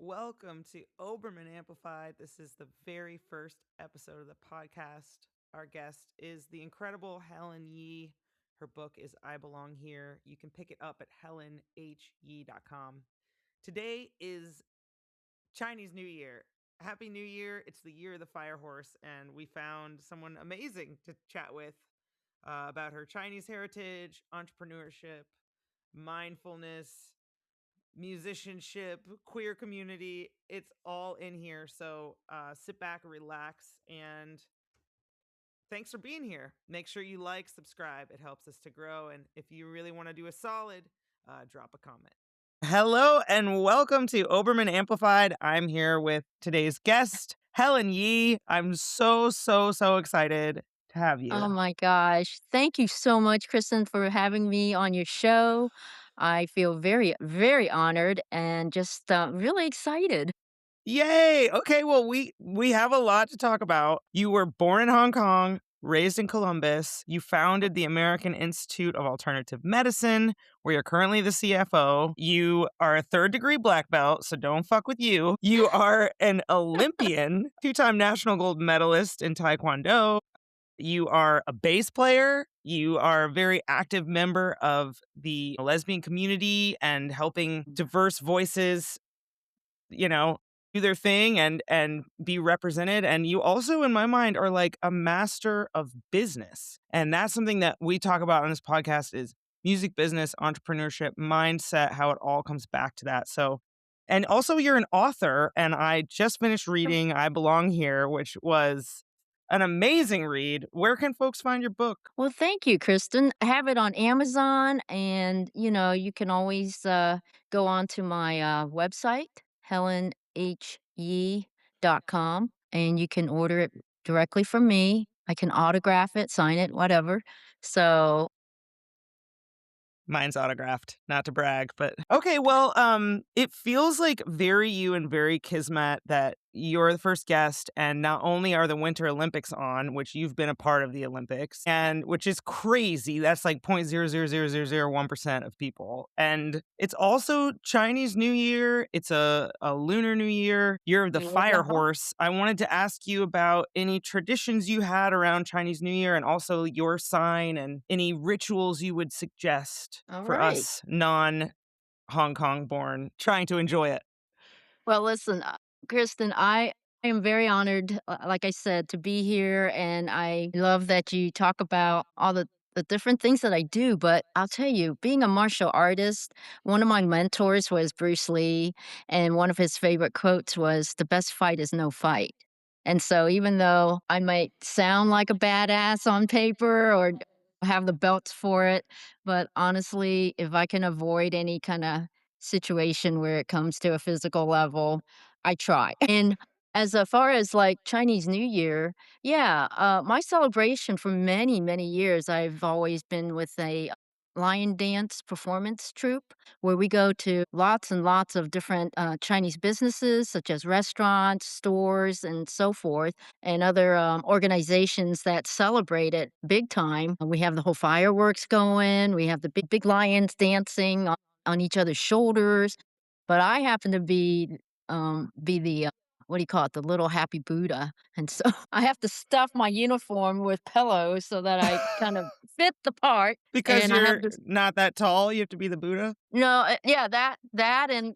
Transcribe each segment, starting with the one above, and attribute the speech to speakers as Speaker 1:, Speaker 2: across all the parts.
Speaker 1: Welcome to Oberman Amplified. This is the very first episode of the podcast. Our guest is the incredible Helen Yee. Her book is I Belong Here. You can pick it up at helenhyee.com. Today is Chinese New Year. Happy New Year. It's the year of the fire horse, and we found someone amazing to chat with about her Chinese heritage, entrepreneurship, mindfulness, musicianship, queer community. It's all in here. So sit back, relax, and thanks for being here. Make sure you like, subscribe. It helps us to grow. And if you really want to do a solid, drop a comment. Hello and welcome to Oberman Amplified. I'm here with today's guest, Helen Yee. I'm so excited to have you.
Speaker 2: Oh my gosh. Thank you so much, Kristen, for having me on your show. I feel very, very honored and just really excited.
Speaker 1: Yay! Okay, well, we have a lot to talk about. You were born in Hong Kong, raised in Columbus. You founded the American Institute of Alternative Medicine, where you're currently the CFO. You are a third-degree black belt, so don't fuck with you. You are an Olympian, two-time national gold medalist in Taekwondo. You are a bass player. You are a very active member of the lesbian community and helping diverse voices, you know, do their thing and be represented. And you also, in my mind, are like a master of business. And that's something that we talk about on this podcast is music business, entrepreneurship, mindset, how it all comes back to that. So, and also you're an author, and I just finished reading I Belong Here, which was an amazing read. Where can folks find your book?
Speaker 2: Well, thank you, Kristen. I have it on Amazon, and you can always go on to my website, helenhyee.com, and you can order it directly from me. I can autograph it, sign it, whatever. So,
Speaker 1: Mine's autographed, not to brag, but okay, well, it feels like very you and very kismet that you're the first guest, and not only are the Winter Olympics on, which you've been a part of the Olympics, and which is crazy. That's like 0.0000001% of people. And it's also Chinese New Year. It's a Lunar New Year of the fire horse. I wanted to ask you about any traditions you had around Chinese New Year and also your sign and any rituals you would suggest
Speaker 2: all
Speaker 1: for
Speaker 2: right.
Speaker 1: us non Hong Kong born trying to enjoy it.
Speaker 2: Well, listen, Kristen, I am very honored, like I said, to be here. And I love that you talk about all the different things that I do. But I'll tell you, being a martial artist, one of my mentors was Bruce Lee. And one of his favorite quotes was, "The best fight is no fight." And so, even though I might sound like a badass on paper or have the belts for it, but honestly, if I can avoid any kind of situation where it comes to a physical level, I try. And far as like Chinese New Year, yeah, my celebration for many, many years, I've always been with a lion dance performance troupe where we go to lots and lots of different Chinese businesses, such as restaurants, stores, and so forth, and other organizations that celebrate it big time. We have the whole fireworks going, we have the big, big lions dancing on each other's shoulders, but I happen to be the, what do you call it, the little happy Buddha, and so I have to stuff my uniform with pillows so that I kind of fit the part,
Speaker 1: Because
Speaker 2: and I have
Speaker 1: you're
Speaker 2: this.
Speaker 1: not that tall, you have to be the Buddha?
Speaker 2: No, yeah, that, and,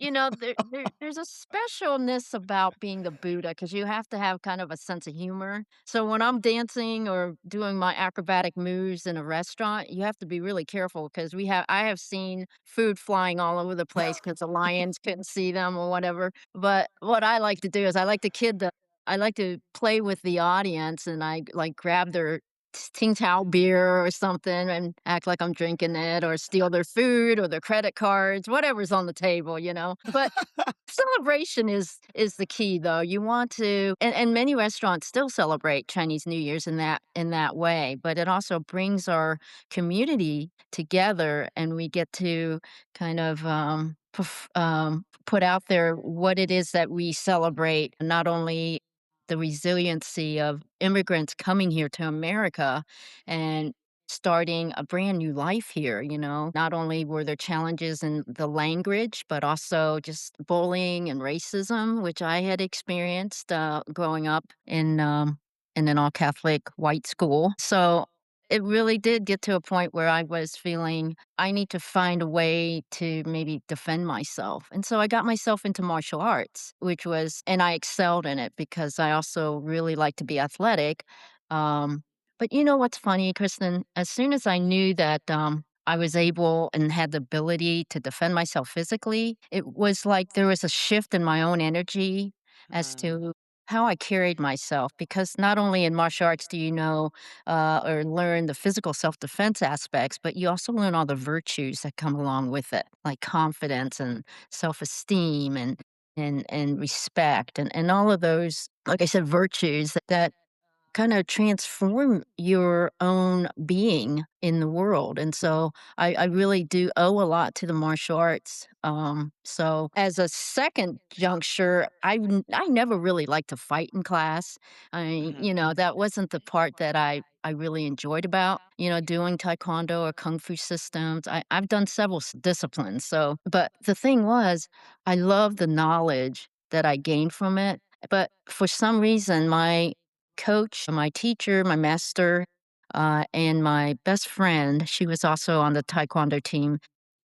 Speaker 2: there's a specialness about being the Buddha because you have to have kind of a sense of humor. So when I'm dancing or doing my acrobatic moves in a restaurant, you have to be really careful because I have seen food flying all over the place because the lions couldn't see them or whatever. But what I like to do is I like to play with the audience, and I, like, grab their Tsingtao beer or something and act like I'm drinking it or steal their food or their credit cards, whatever's on the table. But celebration is the key though. You want to, and many restaurants still celebrate Chinese New Year's in that way, but it also brings our community together and we get to kind of put out there what it is that we celebrate, not only the resiliency of immigrants coming here to America and starting a brand new life here, you know? Not only were there challenges in the language, but also just bullying and racism, which I had experienced growing up in an all Catholic white school. So it really did get to a point where I was feeling I need to find a way to maybe defend myself. And so I got myself into martial arts, and I excelled in it because I also really like to be athletic. But you know what's funny, Kristen? As soon as I knew that I was able and had the ability to defend myself physically, it was like there was a shift in my own energy as
Speaker 1: Mm.
Speaker 2: to how I carried myself. Because not only in martial arts do you know or learn the physical self defense aspects, but you also learn all the virtues that come along with it, like confidence and self esteem and respect and all of those, like I said, virtues that kind of transform your own being in the world. And so I really do owe a lot to the martial arts. So as a second juncture, I never really liked to fight in class.
Speaker 1: Mhm.
Speaker 2: That wasn't the part that I really enjoyed about, doing taekwondo or kung fu systems. I've done several disciplines. So, but the thing was, I love the knowledge that I gained from it. But for some reason, my coach, my teacher, my master, and my best friend. She was also on the taekwondo team.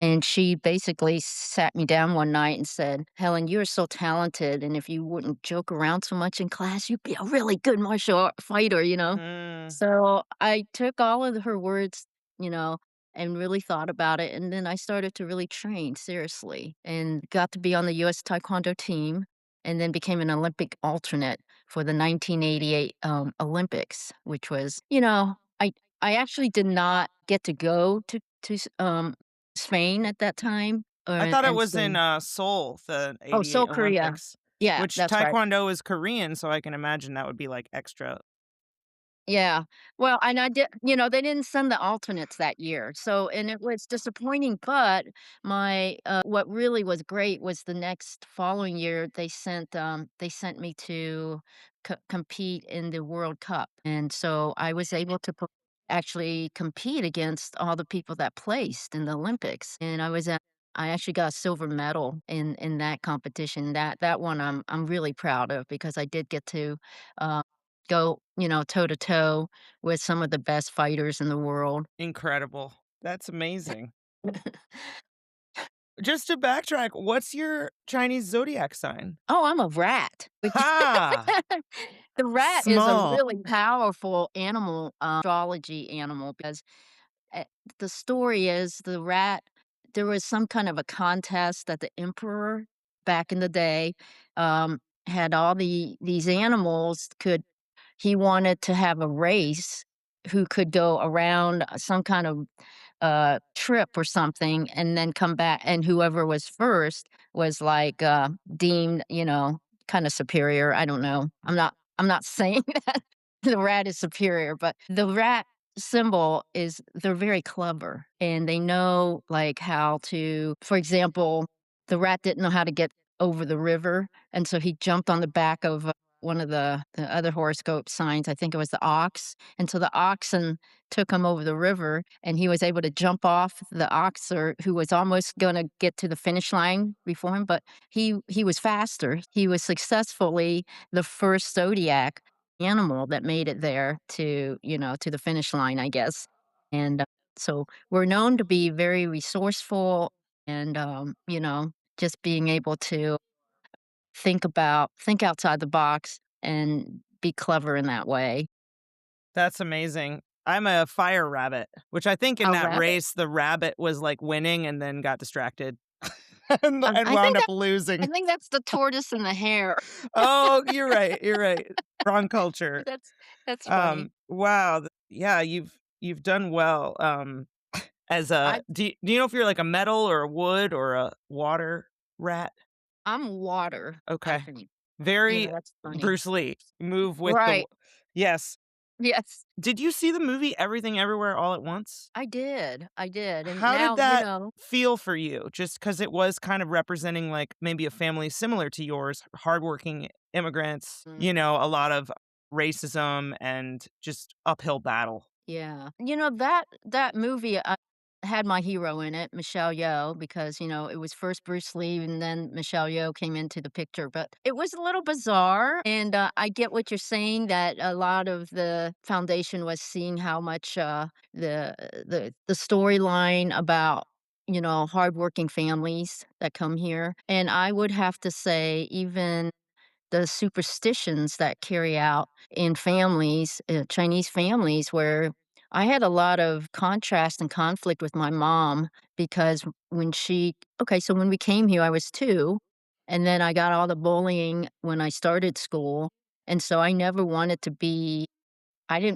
Speaker 2: And she basically sat me down one night and said, Helen, you're so talented. And if you wouldn't joke around so much in class, you'd be a really good martial fighter, you know?
Speaker 1: Mm.
Speaker 2: So I took all of her words, you know, and really thought about it. And then I started to really train seriously and got to be on the US Taekwondo team and then became an Olympic alternate for the 1988 Olympics, which was, I actually did not get to go to Spain at that time,
Speaker 1: I thought it
Speaker 2: and
Speaker 1: was in,
Speaker 2: so
Speaker 1: Seoul, the
Speaker 2: oh,
Speaker 1: '88
Speaker 2: Seoul, Korea.
Speaker 1: Olympics,
Speaker 2: Yeah,
Speaker 1: which
Speaker 2: that's right.
Speaker 1: taekwondo is Korean, so I can imagine that would be, like, extra.
Speaker 2: Yeah. Well, and they didn't send the alternates that year. So, and it was disappointing, but what really was great was the next following year they sent me to compete in the World Cup. And so I was able to actually compete against all the people that placed in the Olympics. And I actually got a silver medal in that competition. That one I'm really proud of because I did get to uh, go, toe to toe with some of the best fighters in the world.
Speaker 1: Incredible. That's amazing. Just to backtrack, what's your Chinese zodiac sign?
Speaker 2: Oh, I'm a rat, which
Speaker 1: Ha!
Speaker 2: the rat is a
Speaker 1: Small.
Speaker 2: really powerful animal, astrology animal because Eh, the story is the rat there was some kind of a contest that the emperor back in the day, had all these animals could he wanted to have a race who could go around some kind of trip or something and then come back and whoever was first was like deemed, kind of superior. I don't know. I'm not saying that the rat is superior, but the rat symbol is they're very clever and they know like how to for example, the rat didn't know how to get over the river and so he jumped on the back of one of the other horoscope signs. I think it was the ox. And so the oxen took him over the river and he was able to jump off the ox or who was almost going to get to the finish line before him, but he was faster. He was successfully the first zodiac animal that made it there to the finish line, I guess. And so we're known to be very resourceful and just being able to think outside the box and be clever in that way.
Speaker 1: That's amazing. I'm a fire rabbit, which I think in
Speaker 2: A
Speaker 1: that
Speaker 2: rabbit?
Speaker 1: race, the rabbit was, like, winning and then got distracted and
Speaker 2: I
Speaker 1: wound
Speaker 2: think
Speaker 1: up
Speaker 2: I
Speaker 1: losing.
Speaker 2: think that's the tortoise and the hare.
Speaker 1: Oh, you're right, you're right. Wrong culture.
Speaker 2: That's funny.
Speaker 1: Wow, yeah, you've done well, as a
Speaker 2: I
Speaker 1: do you know if you're, like, a metal or a wood or a water rat?
Speaker 2: I'm water, I
Speaker 1: Okay.
Speaker 2: think.
Speaker 1: Very
Speaker 2: That's funny.
Speaker 1: Bruce Lee, move with the w
Speaker 2: Right.
Speaker 1: yes.
Speaker 2: Yes.
Speaker 1: Did you see the movie Everything Everywhere All at Once?
Speaker 2: I did, and
Speaker 1: How did
Speaker 2: now,
Speaker 1: that feel for you? Just because it was kind of representing, like, maybe a family similar to yours, hardworking immigrants,
Speaker 2: mm,
Speaker 1: a lot of racism and just uphill battle.
Speaker 2: Yeah. You know, that movie, had my hero in it, Michelle Yeoh, because, it was first Bruce Lee and then Michelle Yeoh came into the picture, but it was a little bizarre, and, I get what you're saying that a lot of the foundation was seeing how much, the storyline about, hardworking families that come here, and I would have to say even the superstitions that carry out in families, Chinese families, where I had a lot of contrast and conflict with my mom because so when we came here, I was 2, and then I got all the bullying when I started school. And so I didn't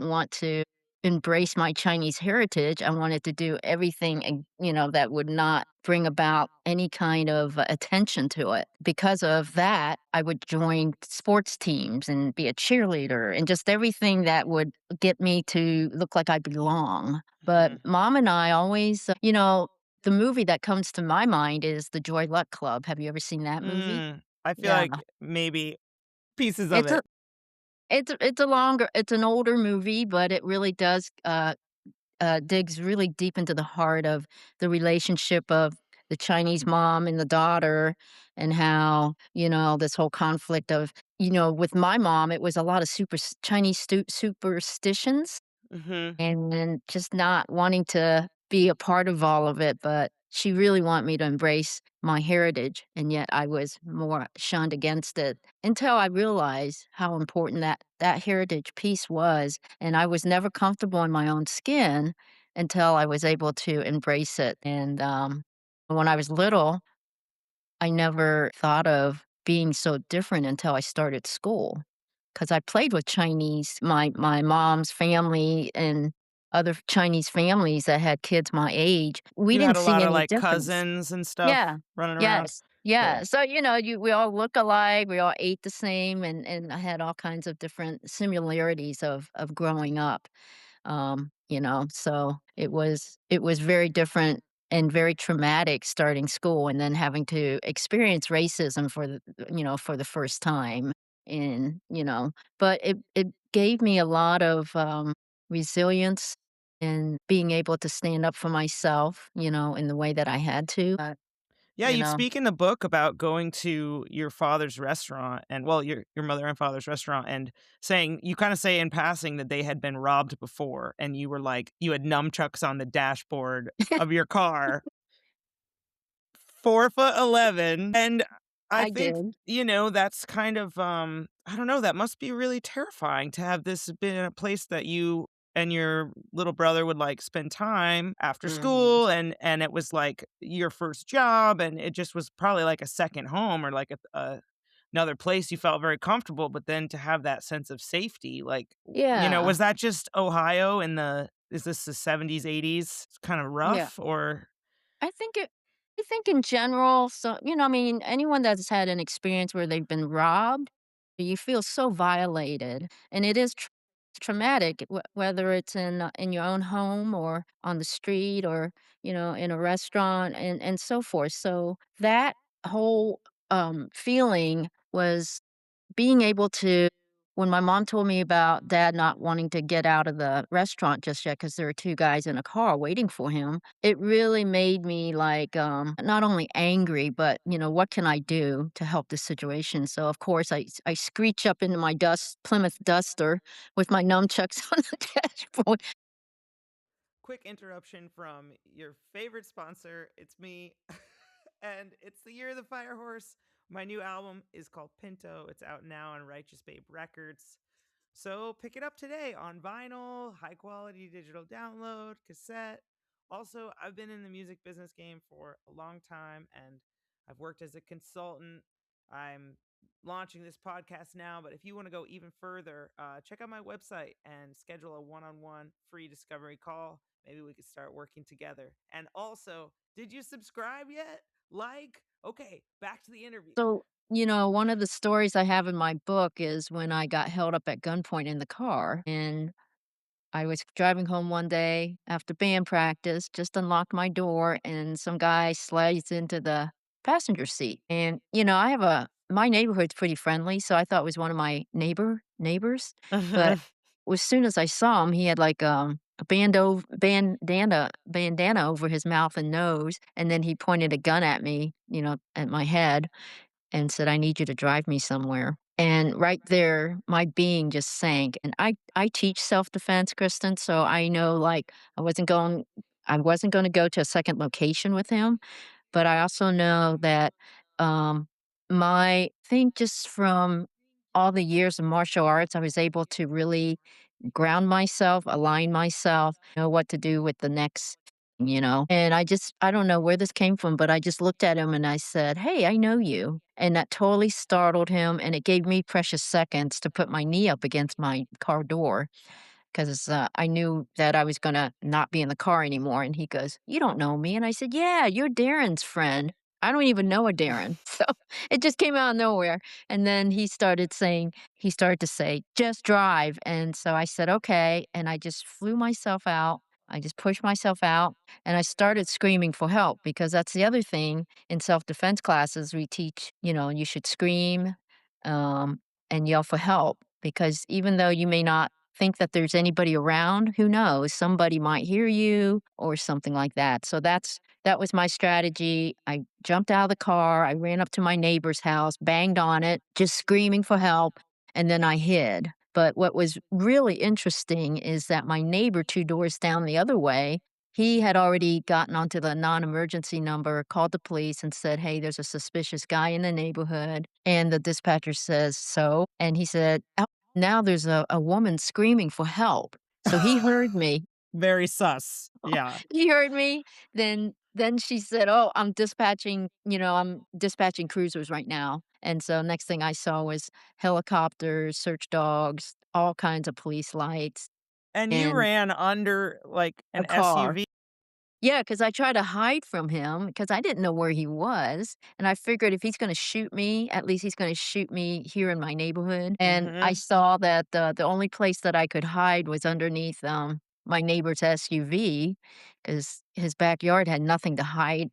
Speaker 2: want to embrace my Chinese heritage. I wanted to do everything, that would not bring about any kind of attention to it. Because of that, I would join sports teams and be a cheerleader and just everything that would get me to look like I belong. But
Speaker 1: Mhm.
Speaker 2: mom and I always, the movie that comes to my mind is The Joy Luck Club. Have you ever seen that movie?
Speaker 1: I feel
Speaker 2: Yeah.
Speaker 1: like maybe pieces of
Speaker 2: It's a
Speaker 1: it.
Speaker 2: it's an older movie, but it really does, digs really deep into the heart of the relationship of the Chinese mom and the daughter, and how, this whole conflict of, with my mom, it was a lot of Chinese superstitions
Speaker 1: Mhm.
Speaker 2: and just not wanting to be a part of all of it, but she really wanted me to embrace my heritage, and yet I was more shunned against it until I realized how important that heritage piece was, and I was never comfortable in my own skin until I was able to embrace it, and, when I was little, I never thought of being so different until I started school, because I played with my mom's family and other Chinese families that had kids my age. We
Speaker 1: You had
Speaker 2: didn't
Speaker 1: a
Speaker 2: see
Speaker 1: lot of,
Speaker 2: any
Speaker 1: like,
Speaker 2: difference.
Speaker 1: cousins and
Speaker 2: Yeah.
Speaker 1: stuff running around?
Speaker 2: Yes. Yeah.
Speaker 1: Cool.
Speaker 2: So, we all look alike, we all ate the same, and I had all kinds of different similarities of growing up. So it was very different and very traumatic starting school and then having to experience racism for the first time. And, but it gave me a lot of resilience and being able to stand up for myself, in the way that I had to.
Speaker 1: Yeah,
Speaker 2: You
Speaker 1: you
Speaker 2: know,
Speaker 1: speak in the book about going to your father's restaurant and well, your mother and father's restaurant and saying you kinda say in passing that they had been robbed before, and you were like you had nunchucks on the dashboard of your car. 4'11", and I
Speaker 2: I
Speaker 1: think,
Speaker 2: did.
Speaker 1: that's kind of, I don't know, that must be really terrifying to have this been a place that you and your little brother would, like, spend time after
Speaker 2: Mhm.
Speaker 1: school, and it was, like, your first job, and it just was probably like a second home or like another place you felt very comfortable, but then to have that sense of safety, like,
Speaker 2: Yeah.
Speaker 1: was that just Ohio in the is this the '70s, '80s? It's kinda
Speaker 2: Yeah.
Speaker 1: rough or
Speaker 2: I think it I think in general, so, I mean, anyone that's had an experience where they've been robbed, you feel so violated, and it is traumatic, whether it's in your own home or on the street or, in a restaurant and so forth. So that whole feeling was being able to when my mom told me about dad not wanting to get out of the restaurant just yet because there were 2 guys in a car waiting for him, it really made me, like, not only angry, but, what can I do to help this situation? So, of course, I screech up into my Plymouth Duster with my nunchucks on the dashboard.
Speaker 1: quick interruption from your favorite sponsor. It's me. And it's the year of the fire horse. My new album is called Pinto. It's out now on Righteous Babe Records. So pick it up today on vinyl, high quality digital download, cassette. Also, I've been in the music business game for a long time and I've worked as a consultant. I'm launching this podcast now, but if you want to go even further, check out my website and schedule a one on one free discovery call. Maybe we could start working together. And also, did you subscribe yet? Like? Okay, back to the interview.
Speaker 2: So, one of the stories I have in my book is when I got held up at gunpoint in the car, and I was driving home one day after band practice, just unlocked my door, and some guy slides into the passenger seat. And, my neighborhood's pretty friendly, so I thought it was one of my neighbors. But as soon as I saw him, he had like bandana over his mouth and nose, and then he pointed a gun at me, at my head and said, "I need you to drive me somewhere." And right there, my being just sank. And I teach self-defense, Kristen, so I know, like, I wasn't gonna go to a second location with him, but I also know that, um, my think just from all the years of martial arts, I was able to really ground myself, align myself, know what to do with the next. And I don't know where this came from, but I just looked at him and I said, "Hey, I know you." And that totally startled him. And it gave me precious seconds to put my knee up against my car door 'cause, I knew that I was gonna not be in the car anymore, and he goes, "You don't know me," and I said, "Yeah, you're Darren's friend." I don't even know a Darren, so it just came out of nowhere, and then he started to say, "Just drive," and so I said, "Okay," and I just flew myself out. I just pushed myself out, and I started screaming for help because that's the other thing in self-defense classes we teach, you should scream, um, and yell for help because even though you may not think that there's anybody around, who knows? Somebody might hear you or something like that. So that was my strategy. I jumped out of the car, I ran up to my neighbor's house, banged on it, just screaming for help, and then I hid. But what was really interesting is that my neighbor 2 doors down the other way, he had already gotten onto the non-emergency number, called the police and said, "Hey, there's a suspicious guy in the neighborhood." And the dispatcher says, "So?" And he said, now there's a woman screaming for help. So he heard me.
Speaker 1: Very sus. Yeah.
Speaker 2: He heard me. Then she said, "Oh, I'm dispatching cruisers right now." And so next thing I saw was helicopters, search dogs, all kinds of police lights,
Speaker 1: And you
Speaker 2: and
Speaker 1: ran under, like,
Speaker 2: a
Speaker 1: an
Speaker 2: car.
Speaker 1: SUV?
Speaker 2: Yeah, because I tried to hide from him because I didn't know where he was, and I figured if he's gonna shoot me, at least he's gonna shoot me here in my neighborhood, and I
Speaker 1: Mhm.
Speaker 2: saw that the only place that I could hide was underneath, my neighbor's SUV, because his backyard had nothing to hide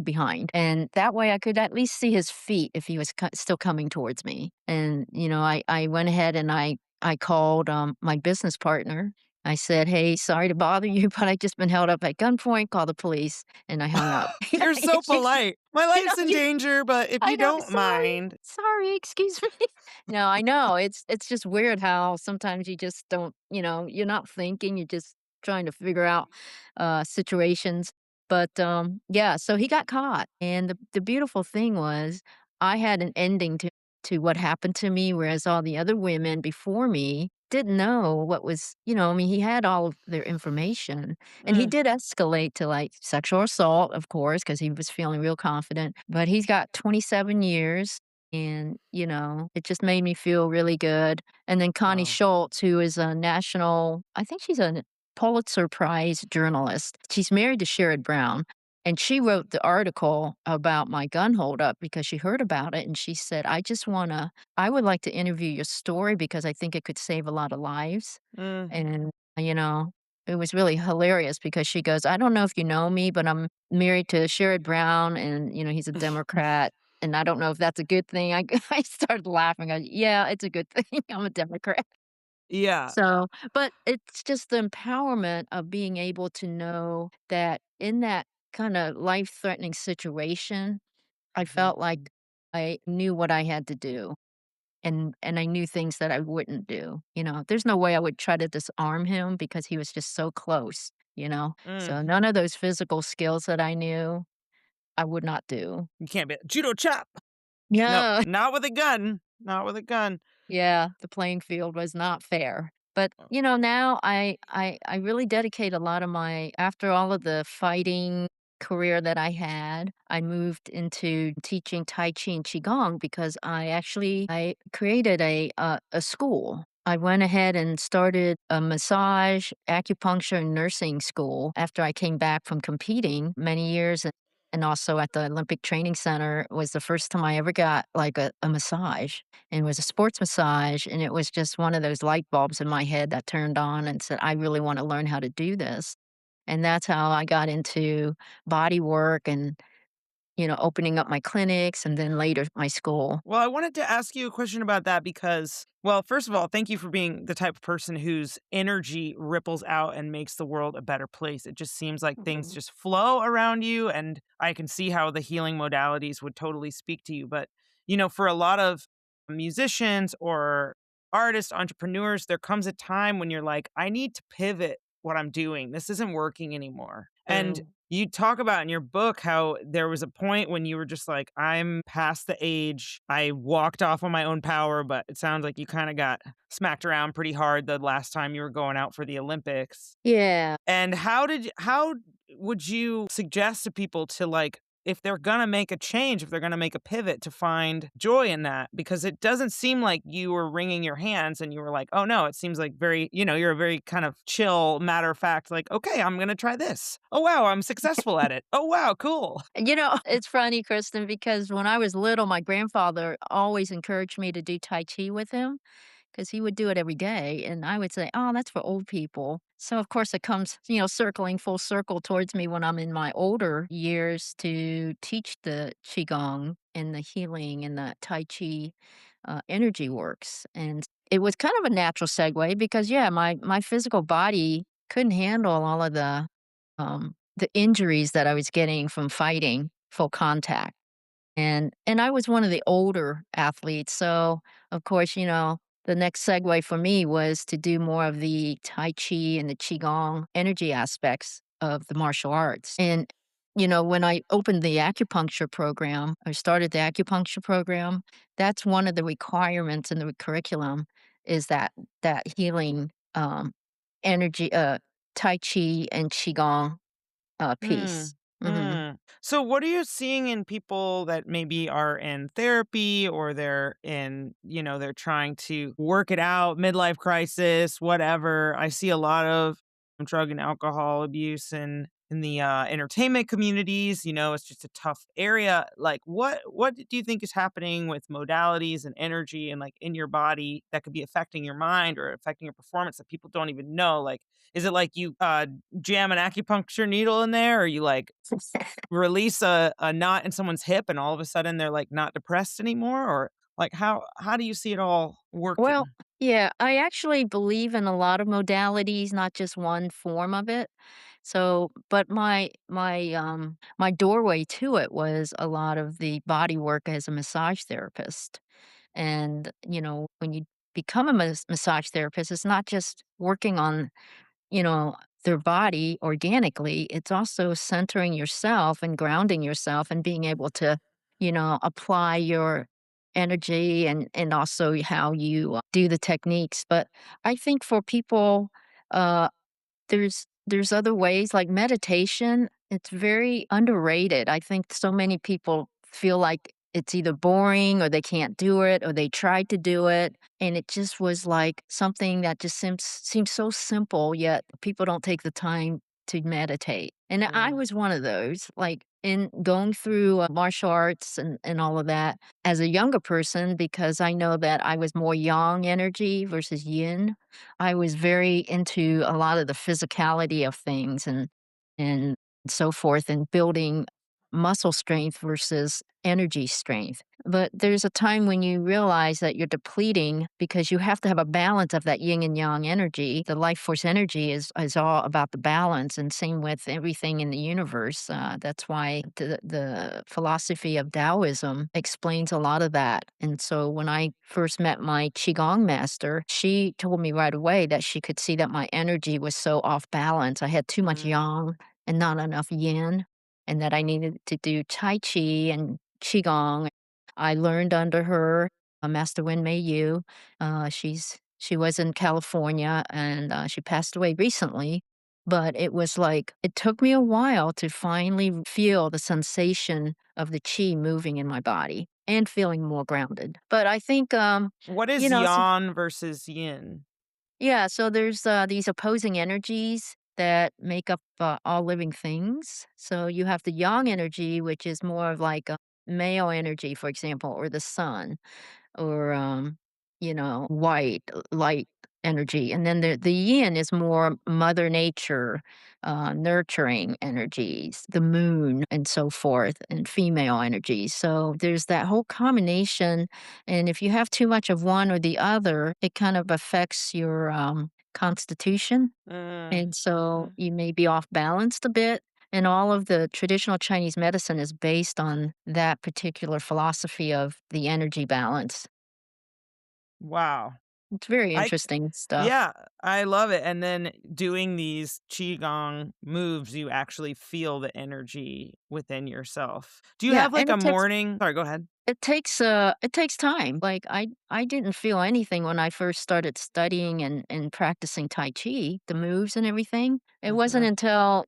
Speaker 2: behind, and that way I could at least see his feet if he was still coming towards me, and, I went ahead and I called, my business partner. I said, "Hey, sorry to bother you, but I just been held up at gunpoint, call the police," and I hung up. Yeah,
Speaker 1: You're so
Speaker 2: it's just
Speaker 1: polite. "My
Speaker 2: you know,
Speaker 1: life's in
Speaker 2: you
Speaker 1: danger, but if
Speaker 2: I
Speaker 1: you
Speaker 2: know,
Speaker 1: don't
Speaker 2: "Sorry,
Speaker 1: mind."
Speaker 2: sorry, excuse me." No, I know, it's just weird how sometimes you just don't you're not thinking, you're just trying to figure out, situations, but, yeah, so he got caught, and the beautiful thing was I had an ending to what happened to me, whereas all the other women before me didn't know what was I mean, he had all of their information, and he
Speaker 1: Mm.
Speaker 2: did escalate to, like, sexual assault, of course, because he was feeling real confident, but he's got 27 years, and, it just made me feel really good, and then Connie
Speaker 1: Wow.
Speaker 2: Schultz, who is a national I think she's a Pulitzer Prize journalist. She's married to Sherrod Brown, and she wrote the article about my gun holdup because she heard about it, and she said, I would like to interview your story because I think it could save a lot of lives."
Speaker 1: Mm.
Speaker 2: And, you know, it was really hilarious because she goes, "I don't know if you know me, but I'm married to Sherrod Brown, and, he's a Democrat, and I don't know if that's a good thing." I started laughing. "Yeah, it's a good thing. I'm a Democrat."
Speaker 1: Yeah.
Speaker 2: So, but it's just the empowerment of being able to know that in that kinda life-threatening situation, I
Speaker 1: Mhm.
Speaker 2: felt like I knew what I had to do, and I knew things that I wouldn't do, There's no way I would try to disarm him because he was just so close.
Speaker 1: Mm.
Speaker 2: So none of those physical skills that I knew, I would not do.
Speaker 1: You can't be judo chop. No,
Speaker 2: Yeah.
Speaker 1: not with a gun. Not with a gun.
Speaker 2: Yeah, the playing field was not fair. But,
Speaker 1: Oh.
Speaker 2: now I really dedicate a lot of my after all of the fighting career that I had, I moved into teaching Tai Chi and Qigong because I created a school. I went ahead and started a massage, acupuncture, and nursing school after I came back from competing many years and also at the Olympic Training Center was the first time I ever got like a massage and it was a sports massage, and it was just one of those light bulbs in my head that turned on and said, "I really wanna learn how to do this." And that's how I got into body work and, opening up my clinics and then later my school.
Speaker 1: Well, I wanted to ask you a question about that because, well, first of all, thank you for being the type of person whose energy ripples out and makes the world a better place. It just seems like things
Speaker 2: Mhm.
Speaker 1: just flow around you, and I can see how the healing modalities would totally speak to you. But, for a lot of musicians or artists, entrepreneurs, there comes a time when you're like, I need to pivot what I'm doing. This isn't working anymore. And
Speaker 2: True.
Speaker 1: you talk about in your book how there was a point when you were just like, I'm past the age. I walked off on my own power, but it sounds like you kind of got smacked around pretty hard the last time you were going out for the Olympics.
Speaker 2: Yeah.
Speaker 1: And how would you suggest to people to like if they're gonna make a change, if they're gonna make a pivot to find joy in that? Because it doesn't seem like you were wringing your hands and you were like, oh no, it seems like very, you're a very kind of chill, matter of fact, like, okay, I'm gonna try this. Oh wow, I'm successful at it. Oh wow, cool.
Speaker 2: It's funny, Kristen, because when I was little, my grandfather always encouraged me to do Tai Chi with him because he would do it every day. And I would say, oh, that's for old people. So, of course, it comes, circling full circle towards me when I'm in my older years to teach the Qigong and the healing and the Tai Chi energy works. And it was kind of a natural segue because, yeah, my physical body couldn't handle all of the injuries that I was getting from fighting full contact. And I was one of the older athletes, so, of course, the next segue for me was to do more of the Tai Chi and the Qigong energy aspects of the martial arts. And, when I opened the acupuncture program, or started the acupuncture program, that's one of the requirements in the curriculum is that healing, energy, Tai Chi and Qigong, piece.
Speaker 1: Mm,
Speaker 2: Mhm.
Speaker 1: mm. So what are you seeing in people that maybe are in therapy or they're in, they're trying to work it out, midlife crisis, whatever. I see a lot of drug and alcohol abuse in the entertainment communities. It's just a tough area. Like what do you think is happening with modalities and energy and like in your body that could be affecting your mind or affecting your performance that people don't even know? Like, is it like you jam an acupuncture needle in there or you like release a knot in someone's hip and all of a sudden they're like not depressed anymore or like how do you see it all
Speaker 2: Well,
Speaker 1: working?
Speaker 2: yeah, I actually believe in a lot of modalities, not just one form of it. So, but my doorway to it was a lot of the body work as a massage therapist. And, when you become a massage therapist, it's not just working on their body organically, it's also centering yourself and grounding yourself and being able to, apply your energy and also how you do the techniques. But I think for people, uh, there's other ways like meditation, it's very underrated. I think so many people feel like it's either boring or they can't do it or they tried to do it and it just was like something that just seems so simple yet people don't take the time to meditate. And I
Speaker 1: Mm,
Speaker 2: was one of those like in going through martial arts and all of that as a younger person because I know that I was more yang energy versus yin. I was very into a lot of the physicality of things and so forth and building muscle strength versus energy strength. But there's a time when you realize that you're depleting because you have to have a balance of that yin and yang energy. The life force energy is all about the balance, and same with everything in the universe. That's why the philosophy of Taoism explains a lot of that. And so when I first met my Qigong master, she told me right away that she could see that my energy was so off balance. I had too much
Speaker 1: mm,
Speaker 2: yang and not enough yin and that I needed to do Tai Chi and Qigong. I learned under her, Master Wen Mei Yu. She was in California and she passed away recently. But it was like it took me a while to finally feel the sensation of the chi moving in my body and feeling more grounded. But I think,
Speaker 1: what
Speaker 2: you
Speaker 1: is
Speaker 2: know, s
Speaker 1: yan versus yin?
Speaker 2: yeah, so there's, these opposing energies that make up, all living things. So you have the yang energy, which is more of like a male energy, for example, or the sun, or, white, light. energy, and then the yin is more Mother Nature, nurturing energies, the moon, and so forth, and female energies. So there's that whole combination, and if you have too much of one or the other, it kind of affects your constitution,
Speaker 1: Mm,
Speaker 2: and so
Speaker 1: mhm.
Speaker 2: you may be off balanced a bit. And all of the traditional Chinese medicine is based on that particular philosophy of the energy balance.
Speaker 1: Wow.
Speaker 2: It's very
Speaker 1: I
Speaker 2: interesting stuff.
Speaker 1: Yeah, I love it, and then doing these qigong moves, you actually feel the energy within yourself. Do you
Speaker 2: Yeah,
Speaker 1: have, like,
Speaker 2: and
Speaker 1: a morning Sorry, go ahead.
Speaker 2: it takes time. Like, I didn't feel anything when I first started studying and practicing Tai Chi, the moves and everything. It wasn't
Speaker 1: Mhm.
Speaker 2: until,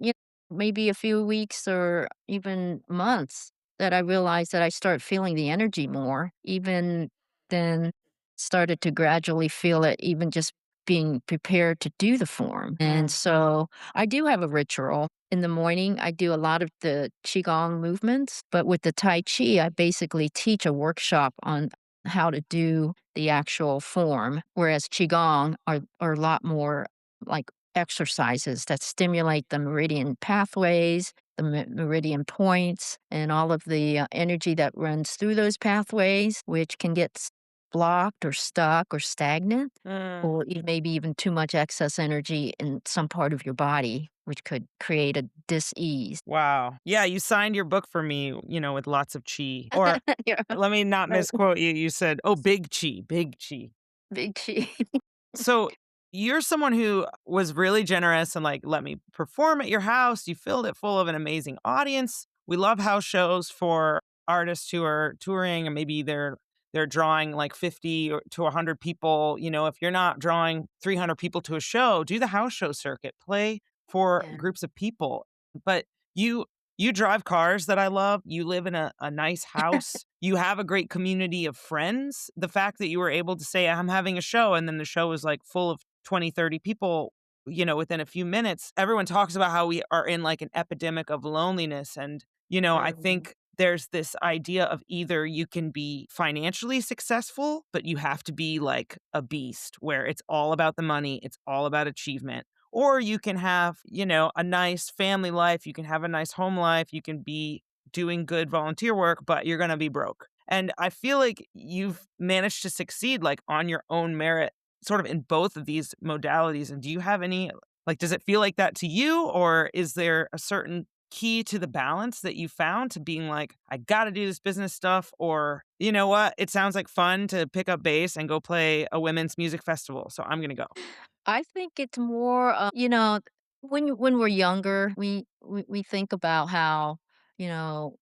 Speaker 2: maybe a few weeks or even months that I realized that I started feeling the energy more, even then started to gradually feel it even just being prepared to do the form. And
Speaker 1: Mm.
Speaker 2: so I do have a ritual. In the morning, I do a lot of the Qigong movements, but with the Tai Chi, I basically teach a workshop on how to do the actual form, whereas Qigong are a lot more like exercises that stimulate the meridian pathways, the meridian points, and all of the energy that runs through those pathways, which can get blocked or stuck or stagnant,
Speaker 1: Mm.
Speaker 2: or maybe even too much excess energy in some part of your body, which could create a dis-ease.
Speaker 1: Wow. Yeah, you signed your book for me, with lots of chi. Or
Speaker 2: Yeah,
Speaker 1: let me not
Speaker 2: right.
Speaker 1: misquote you, you said, "Oh, big chi, big chi."
Speaker 2: Big chi.
Speaker 1: So, you're someone who was really generous and, like, let me perform at your house. You filled it full of an amazing audience. We love house shows for artists who are touring and maybe they're drawing like 50 or to 100 people. If you're not drawing 300 people to a show, do the house show circuit. Play for
Speaker 2: Yeah.
Speaker 1: groups of people. But you you drive cars that I love. You live in a nice house. You have a great community of friends. The fact that you were able to say, I'm having a show, and then the show was like full of 20, 30 people, within a few minutes. Everyone talks about how we are in like an epidemic of loneliness. And, I
Speaker 2: Mhm.
Speaker 1: think there's this idea of either you can be financially successful, but you have to be like a beast where it's all about the money, it's all about achievement, or you can have, a nice family life, you can have a nice home life, you can be doing good volunteer work, but you're gonna be broke. And I feel like you've managed to succeed, like, on your own merit, sort of in both of these modalities. And do you have any like, does it feel like that to you, or is there a certain key to the balance that you found to being like, "I gotta do this business stuff," or, "You know what? It sounds like fun to pick up bass and go play a women's music festival, so I'm gonna go."
Speaker 2: I think it's more, when we're younger, we think about how,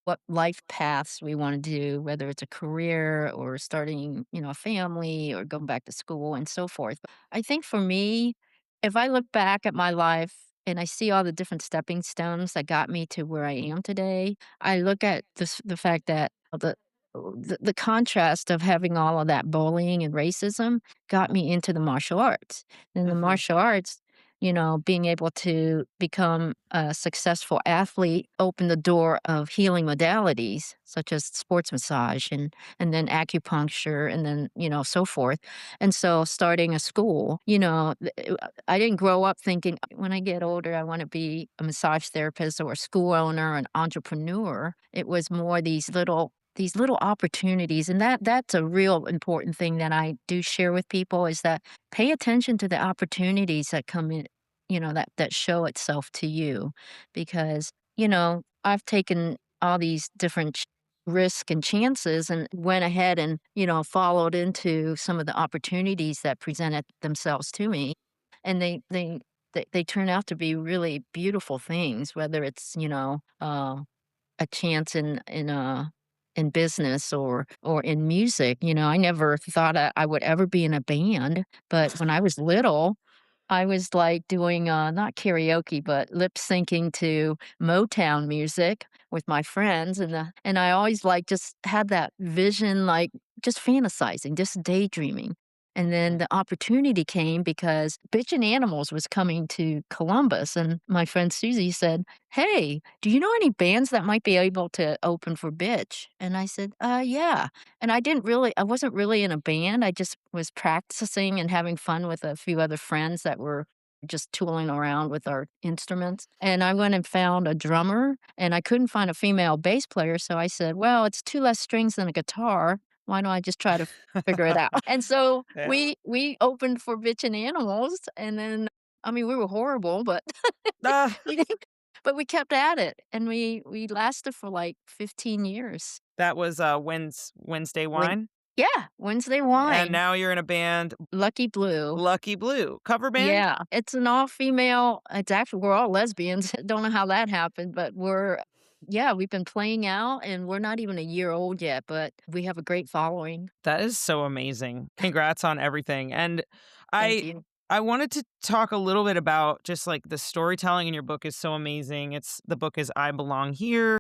Speaker 2: what life paths we want to do, whether it's a career or starting, a family or going back to school and so forth. I think for me, if I look back at my life and I see all the different stepping stones that got me to where I am today, I look at the fact that the contrast of having all of that bullying and racism got me into the martial arts. In the
Speaker 1: Mhm.
Speaker 2: martial arts, being able to become a successful athlete opened the door of healing modalities such as sports massage and then acupuncture and then, so forth. And so starting a school, I didn't grow up thinking when I get older I want to be a massage therapist or a school owner, an entrepreneur. It was more these little opportunities, and that's a real important thing that I do share with people is that pay attention to the opportunities that come in, that show itself to you because, I've taken all these different risk and chances and went ahead and, followed into some of the opportunities that presented themselves to me. And they turn out to be really beautiful things, whether it's, a chance in business or in music. I never thought I would ever be in a band, but when I was little, I was, like, doing, not karaoke, but lip syncing to Motown music with my friends, and I always, like, just had that vision, like, just fantasizing, just daydreaming. And then
Speaker 1: Mm.
Speaker 2: the opportunity came because Bitchin' Animals was coming to Columbus, and my friend Susie said, "Hey, do you know any bands that might be able to open for Bitch?" And I said, yeah." And I wasn't really in a band, I just was practicing and having fun with a few other friends that were just tooling around with our instruments. And I went and found a drummer, and I couldn't find a female bass player, so I said, "Well, it's 2 less strings than a guitar. Why don't I just try to figure it out?" And so
Speaker 1: Yeah.
Speaker 2: we opened for Bitchin' Animals, and then I mean, we were horrible, but
Speaker 1: Ah,
Speaker 2: we didn't but we kept at it, and we lasted for, like, 15 years.
Speaker 1: that was, Wednesday
Speaker 2: When
Speaker 1: Wine,
Speaker 2: Yeah, Wednesday
Speaker 1: and
Speaker 2: Wine,
Speaker 1: now you're in a band,
Speaker 2: Lucky Blue.
Speaker 1: Lucky Blue. Cover band?
Speaker 2: Yeah, it's an all-female it's actually we're all lesbians, don't know how that happened, but yeah, we've been playing out, and we're not even a year old yet, but we have a great following.
Speaker 1: That is so amazing. Congrats on everything, and
Speaker 2: Thank
Speaker 1: I
Speaker 2: you.
Speaker 1: I wanted to talk a little bit about just, like, the storytelling in your book is so amazing. The book is I Belong Here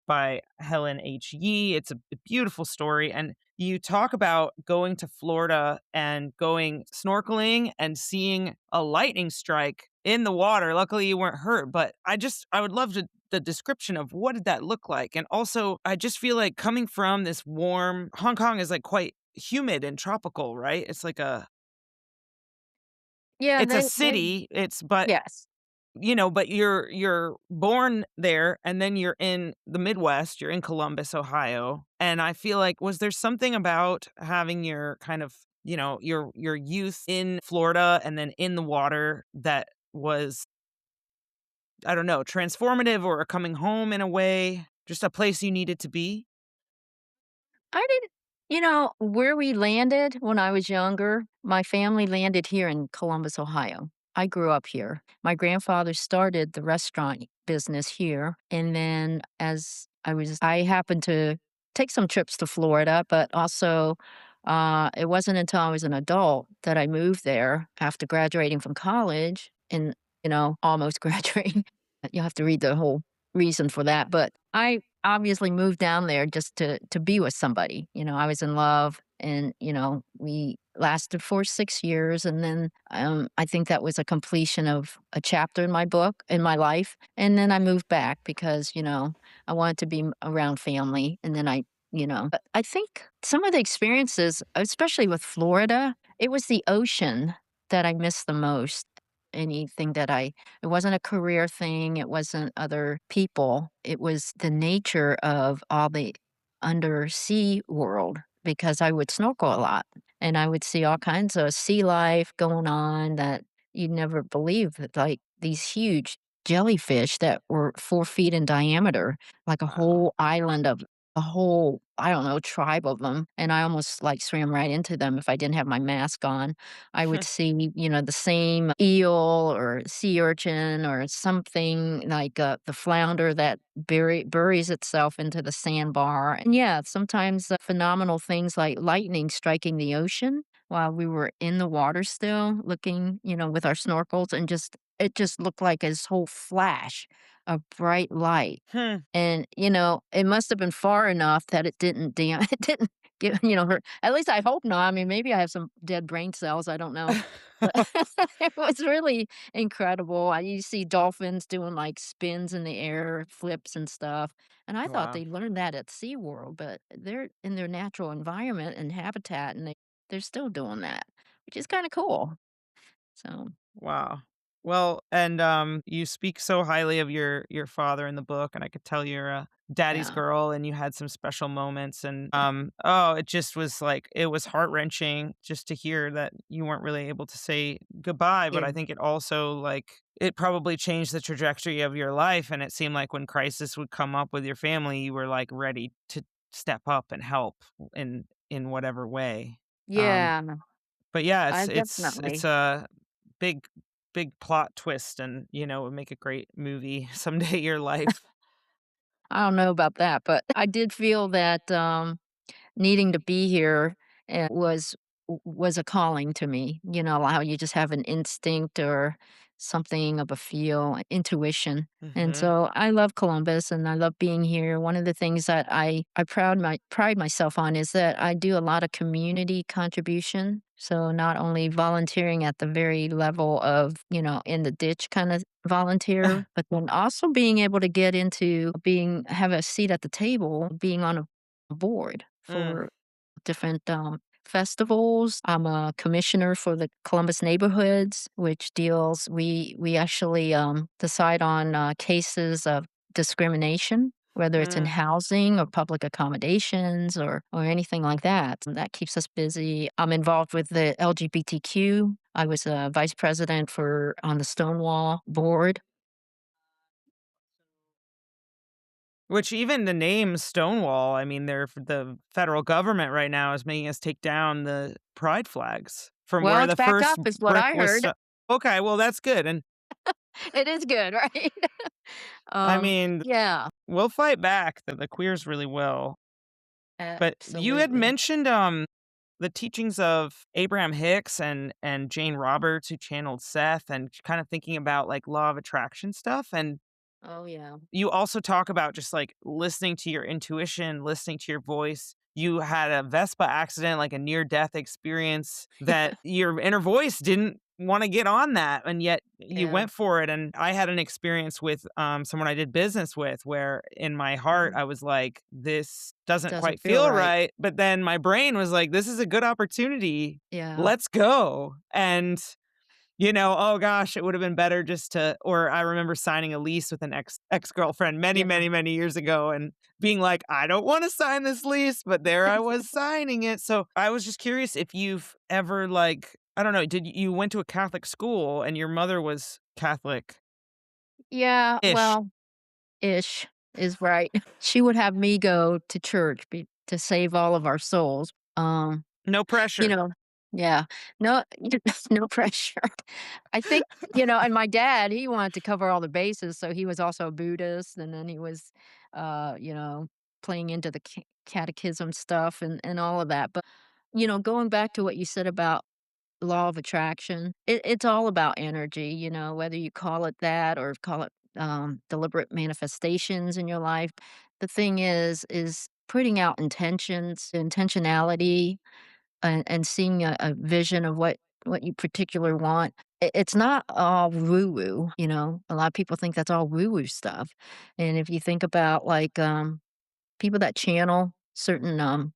Speaker 1: by Helen H. Yee. It's a beautiful story. And you talk about going to Florida and going snorkeling and seeing a lightning strike in the water. Luckily, you weren't hurt, but I would love the description of what did that look like. And also, I just feel like coming from this warm, Hong Kong is like quite humid and tropical, right?
Speaker 2: Yeah,
Speaker 1: It's a
Speaker 2: they
Speaker 1: city. But
Speaker 2: yes.
Speaker 1: but you're born there and then you're in the Midwest, you're in Columbus, Ohio, and I feel like was there something about having your kind of, your youth in Florida and then in the water that was, I don't know, transformative or coming home in a way, just a place you needed to be?
Speaker 2: I didn't where we landed when I was younger, my family landed here in Columbus, Ohio. I grew up here. My grandfather started the restaurant business here, and then I happened to take some trips to Florida, but also, it wasn't until I was an adult that I moved there after graduating from college and, almost graduating. You'll have to read the whole reason for that, but I obviously moved down there just to be with somebody. I was in love and, we lasted for 6 years, and then, I think that was a completion of a chapter in my book in my life, and then I moved back because, I wanted to be around family, and then but I think some of the experiences, especially with Florida, it was the ocean that I missed the most. Anything that I It wasn't a career thing, it wasn't other people, it was the nature of all the undersea world because I would snorkel a lot, and I would see all kinds of sea life going on that you'd never believe that, like, these huge jellyfish that were 4 feet in diameter, like a
Speaker 1: Wow.
Speaker 2: whole island of a whole, I don't know, tribe of them, and I almost, like, swam right into them if I didn't have my mask on. I would see, the same eel or sea urchin or something like, the flounder that buries itself into the sandbar. And yeah, sometimes phenomenal things like lightning striking the ocean while we were in the water still looking, with our snorkels and it just looked like this whole flash of bright light.
Speaker 1: Hmm.
Speaker 2: And, it must have been far enough that it didn't it didn't get, hurt. At least I hope not. I mean, maybe I have some dead brain cells, I don't know. But it was really incredible. You see dolphins doing, like, spins in the air, flips and stuff, and I thought
Speaker 1: Wow.
Speaker 2: they learned that at SeaWorld, but they're in their natural environment and habitat, and they're still doing that, which is kinda cool. So,
Speaker 1: Wow. Well, and, you speak so highly of your father in the book, and I could tell you're a daddy's
Speaker 2: yeah.
Speaker 1: girl, and you had some special moments, and, oh, it just was like it was heart-wrenching just to hear that you weren't really able to say goodbye, but
Speaker 2: Yeah.
Speaker 1: I think it also, like it probably changed the trajectory of your life, and it seemed like when crisis would come up with your family, you were, like, ready to step up and help in whatever way. Um,
Speaker 2: Yeah,
Speaker 1: but yeah,
Speaker 2: I
Speaker 1: it's
Speaker 2: definitely
Speaker 1: a big big plot twist and, would make a great movie someday your life.
Speaker 2: I don't know about that, but I did feel that, needing to be here, was a calling to me, how you just have an instinct or something of a feel, intuition. And
Speaker 1: Mhm.
Speaker 2: so I love Columbus and I love being here. One of the things that I pride myself on is that I do a lot of community contribution. So not only volunteering at the very level of, in the ditch kind of volunteer, but then also being able to get into being have a seat at the table, being on a board
Speaker 1: Mm.
Speaker 2: for different festivals. I'm a commissioner for the Columbus neighborhoods, which deals we actually decide on cases of discrimination, whether it's in
Speaker 1: Mm.
Speaker 2: housing or public accommodations or anything like that. And that keeps us busy. I'm involved with the LGBTQ. I was a vice president for on the Stonewall board.
Speaker 1: Which even the name Stonewall, I mean, the federal government right now is making us take down the pride flags from
Speaker 2: Well,
Speaker 1: where
Speaker 2: it's
Speaker 1: the
Speaker 2: back
Speaker 1: first
Speaker 2: up, is what
Speaker 1: brick
Speaker 2: I
Speaker 1: was
Speaker 2: heard.
Speaker 1: okay, well, that's good, and,
Speaker 2: It is good, right?
Speaker 1: I mean,
Speaker 2: Yeah,
Speaker 1: we'll fight back, the queers really will. But you had
Speaker 2: absolutely.
Speaker 1: mentioned, the teachings of Abraham Hicks and Jane Roberts who channeled Seth and kind of thinking about, like, law of attraction stuff, and
Speaker 2: Oh, yeah.
Speaker 1: you also talk about just, like, listening to your intuition, listening to your voice. You had a Vespa accident, like a near-death experience that your inner voice didn't wanna get on that, and yet you
Speaker 2: Yeah.
Speaker 1: went for it, and I had an experience with, someone I did business with where in my heart,
Speaker 2: Mhm.
Speaker 1: I was like, "This doesn't
Speaker 2: Doesn't
Speaker 1: quite
Speaker 2: feel
Speaker 1: feel
Speaker 2: right.
Speaker 1: right," but then my brain was like, "This is a good opportunity.
Speaker 2: Yeah.
Speaker 1: Let's go," and oh gosh, it would have been better just to or I remember signing a lease with an ex-girlfriend many,
Speaker 2: Yeah.
Speaker 1: many, many years ago and being like, "I don't wanna sign this lease," but there I was signing it. So, I was just curious if you've ever, like, I don't know, did you went to a Catholic school and your mother was Catholic-ish?
Speaker 2: Yeah, well, ish is right. She would have me go to church to save all of our souls.
Speaker 1: No
Speaker 2: You
Speaker 1: pressure.
Speaker 2: know yeah. No no pressure. I think, and my dad, he wanted to cover all the bases, so he was also a Buddhist, and then he was, playing into the catechism stuff and all of that, but, going back to what you said about law of attraction, it's all about energy, whether you call it that or call it, deliberate manifestations in your life. The thing is putting out intentionality, and seeing a vision of what you particular want. It's not all woo woo, A lot of people think that's all woo woo stuff. And if you think about like people that channel certain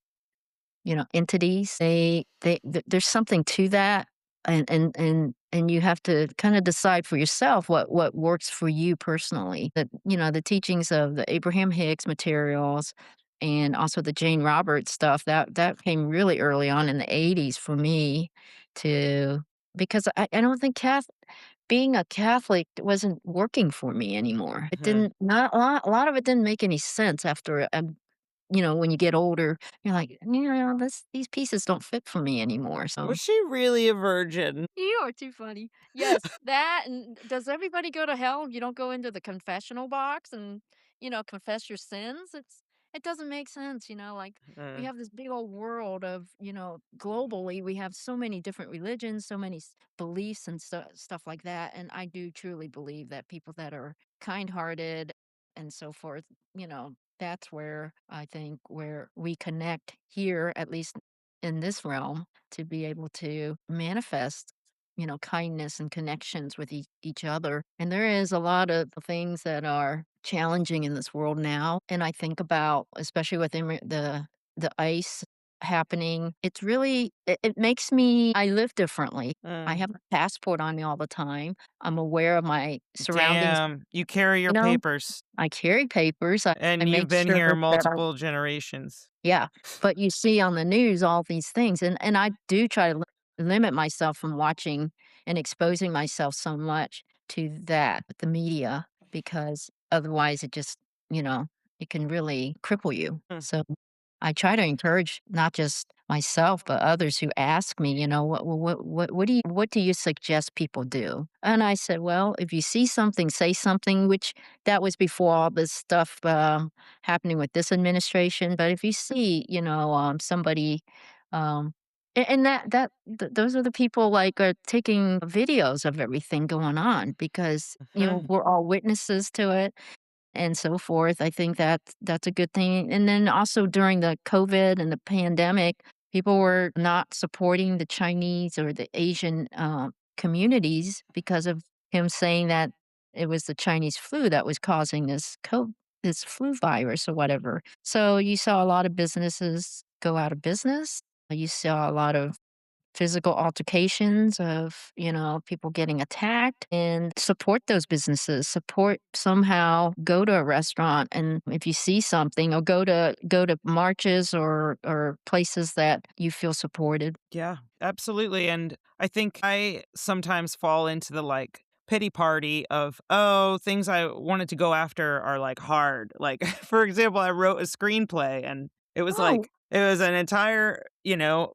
Speaker 2: entities, there's something to that, and you have to kind of decide for yourself what works for you personally. The teachings of the Abraham Hicks materials and also the Jane Roberts stuff that came really early on in the '80s for me to because I don't think being a Catholic wasn't working for me anymore. It
Speaker 1: Mhm.
Speaker 2: didn't not a lot of it didn't make any sense after when you get older, you're like, these pieces don't fit for me anymore.
Speaker 1: Was
Speaker 2: So
Speaker 1: she really a virgin?
Speaker 2: you are too funny. Yes, that and does everybody go to hell? You don't go into the confessional box and, confess your sins? It doesn't make sense, like we
Speaker 1: Mm.
Speaker 2: have this big old world of, globally we have so many different religions, so many beliefs and stuff like that. And I do truly believe that people that are kind-hearted and so forth, that's where I think where we connect here, at least in this realm, to be able to manifest kindness and connections with each other. And there is a lot of things that are challenging in this world now. And I think about, especially with the ice happening, it makes me, I live differently. I
Speaker 1: Mm.
Speaker 2: have a passport on me all the time. I'm aware of my surroundings.
Speaker 1: Damn, you carry
Speaker 2: You
Speaker 1: your
Speaker 2: know,
Speaker 1: papers,
Speaker 2: I carry papers. I
Speaker 1: and you've
Speaker 2: make
Speaker 1: been
Speaker 2: sure
Speaker 1: here
Speaker 2: that I
Speaker 1: multiple generations.
Speaker 2: yeah, but you see on the news all these things, and I do try to limit myself from watching and exposing myself so much to that, the media, because otherwise it just, you know, it can really cripple you.
Speaker 1: Hmm.
Speaker 2: So I try to encourage not just myself, but others who ask me, what do you suggest people do? And I said, well, if you see something, say something, which that was before all this stuff happening with this administration. But if you see, somebody, um, And those are the people, like, are taking videos of everything going on because,
Speaker 1: Mhm.
Speaker 2: we're all witnesses to it and so forth. I think that's a good thing. And then also during the COVID and the pandemic, people were not supporting the Chinese or the Asian communities because of him saying that it was the Chinese flu that was causing this flu virus or whatever. So you saw a lot of businesses go out of business. You saw a lot of physical altercations of, people getting attacked and support those businesses, support somehow, go to a restaurant and if you see something or go to marches or places that you feel supported.
Speaker 1: Yeah, absolutely. And I think I sometimes fall into the like pity party of, oh, things I wanted to go after are like hard. Like, for example, I wrote a screenplay and
Speaker 2: Oh,
Speaker 1: it was an entire,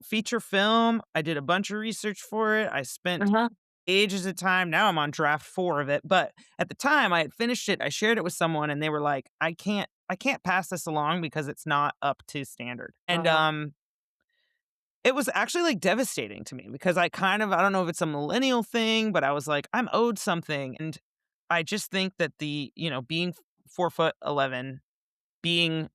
Speaker 1: feature film. I did a bunch of research for it. I spent
Speaker 2: uh-huh.
Speaker 1: ages of time. Now I'm on draft 4 of it. But at the time I had finished it, I shared it with someone and they were like, I can't pass this along because it's not up to standard. And
Speaker 2: Wow.
Speaker 1: it was actually, like, devastating to me because I don't know if it's a millennial thing, but I was like, "I'm owed something," and I just think that being 4'11", being,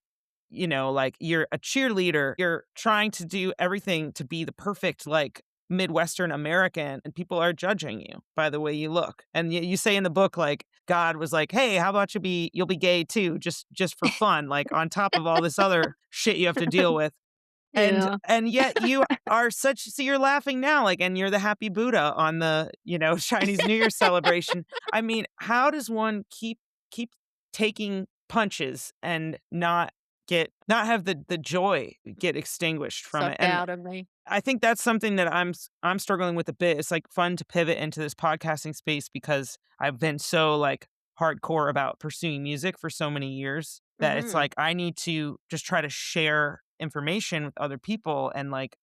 Speaker 1: like, you're a cheerleader, you're trying to do everything to be the perfect, like, Midwestern American, and people are judging you by the way you look, and you say in the book, like, God was like, "Hey, how about you'll be gay too, just for fun, like, on top of all this other shit you have to deal with." And
Speaker 2: Yeah.
Speaker 1: and yet you are such so you're laughing now, like, and you're the happy Buddha on the, Chinese New Year celebration. I mean, how does one keep taking punches and not have the joy get extinguished from it?
Speaker 2: Sucked
Speaker 1: And
Speaker 2: out of me.
Speaker 1: I think that's something that I'm struggling with a bit. It's, like, fun to pivot into this podcasting space because I've been so, like, hardcore about pursuing music for so many years that it's
Speaker 2: Mhm.
Speaker 1: like I need to just try to share information with other people and, like,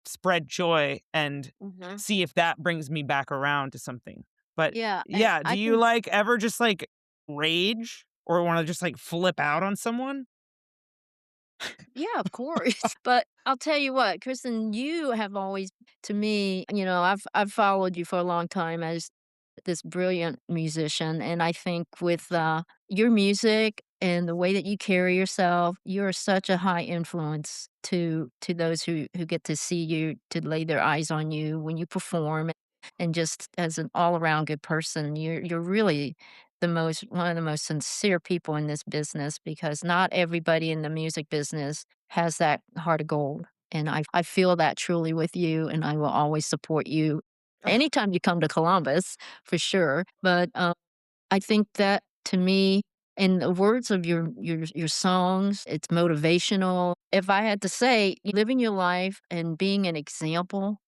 Speaker 1: spread joy and
Speaker 2: Mhm.
Speaker 1: see if that brings me back around to something. But,
Speaker 2: Yeah, and
Speaker 1: yeah, do
Speaker 2: I
Speaker 1: you,
Speaker 2: think
Speaker 1: like, ever just, like, rage or wanna just, like, flip out on someone?
Speaker 2: yeah, of course. But I'll tell you what, Kristen, you have always, to me, I've followed you for a long time as this brilliant musician, and I think with your music and the way that you carry yourself, you're such a high influence to those who get to see you, to lay their eyes on you when you perform, and just as an all around good person, you're really one of the most sincere people in this business because not everybody in the music business has that heart of gold. And I feel that truly with you, and I will always support you anytime you come to Columbus, for sure. But I think that to me, in the words of your songs, it's motivational. If I had to say, living your life and being an example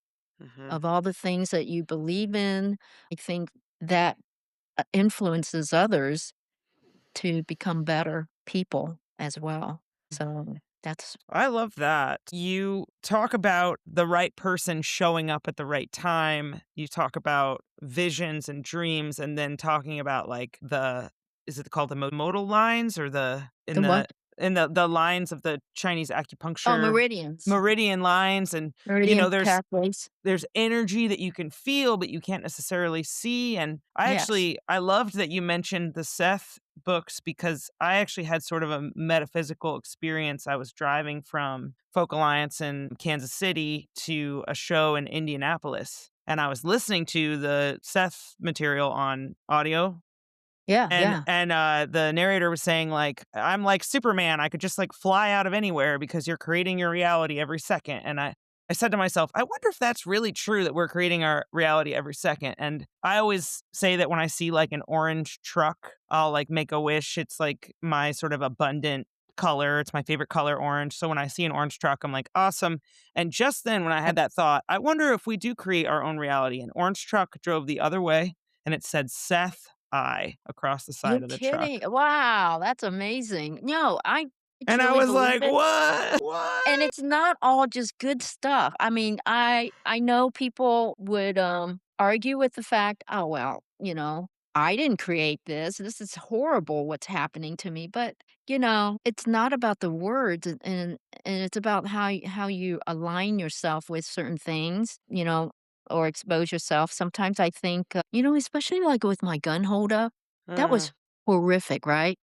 Speaker 1: Mhm.
Speaker 2: of all the things that you believe in, I think that influences others to become better people as well. So that's
Speaker 1: I love that. You talk about the right person showing up at the right time. You talk about visions and dreams, and then talking about like is it called the modal lines or
Speaker 2: the what?
Speaker 1: in the lines of the Chinese
Speaker 2: Oh,
Speaker 1: acupuncture
Speaker 2: meridians,
Speaker 1: meridian lines, and
Speaker 2: meridian
Speaker 1: there's
Speaker 2: pathways.
Speaker 1: energy that you can feel, but you can't necessarily see, and
Speaker 2: Yes.
Speaker 1: I loved that you mentioned the Seth books because I actually had sort of a metaphysical experience. I was driving from Folk Alliance in Kansas City to a show in Indianapolis, and I was listening to the Seth material on audio
Speaker 2: Yeah, yeah.
Speaker 1: the narrator was saying, like, "I'm like Superman, I could just, like, fly out of anywhere because you're creating your reality every second," and I said to myself, "I wonder if that's really true that we're creating our reality every second." And I always say that when I see, like, an orange truck, I'll, like, make a wish. It's, like, my sort of abundant color. It's my favorite color, orange. So when I see an orange truck, I'm like, "Awesome." And just then when I had that thought, I wonder if we do create our own reality. An orange truck drove the other way, and it said Seth I across the
Speaker 2: You're
Speaker 1: side of the truck.
Speaker 2: kidding. Wow, that's amazing. No, I
Speaker 1: And I
Speaker 2: truly
Speaker 1: was
Speaker 2: believe
Speaker 1: like,
Speaker 2: it.
Speaker 1: "What?
Speaker 2: And
Speaker 1: What?"
Speaker 2: it's not all just good stuff. I mean, I know people would, argue with the fact, "Oh, well, I didn't create this. This is horrible what's happening to me." But, it's not about the words and it's about how you align yourself with certain things, or expose yourself. Sometimes I think, especially like with my gun holdup, that
Speaker 1: Mm,
Speaker 2: was horrific, right?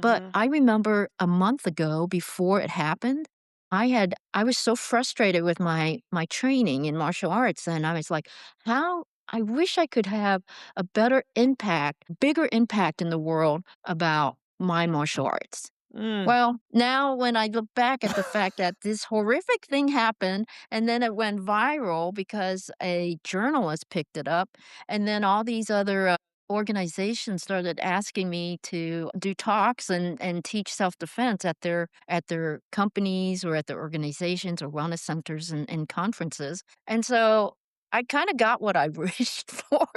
Speaker 2: But
Speaker 1: mhm,
Speaker 2: I remember a month ago before it happened, I was so frustrated with my training in martial arts, and I was like, "How I wish I could have a better impact, bigger impact in the world about my martial arts."
Speaker 1: mm.
Speaker 2: Well, now when I look back at the fact that this horrific thing happened and then it went viral because a journalist picked it up, and then all these other organizations started asking me to do talks and teach self-defense at their companies or at their organizations or wellness centers and conferences. And so I kind of got what I wished for.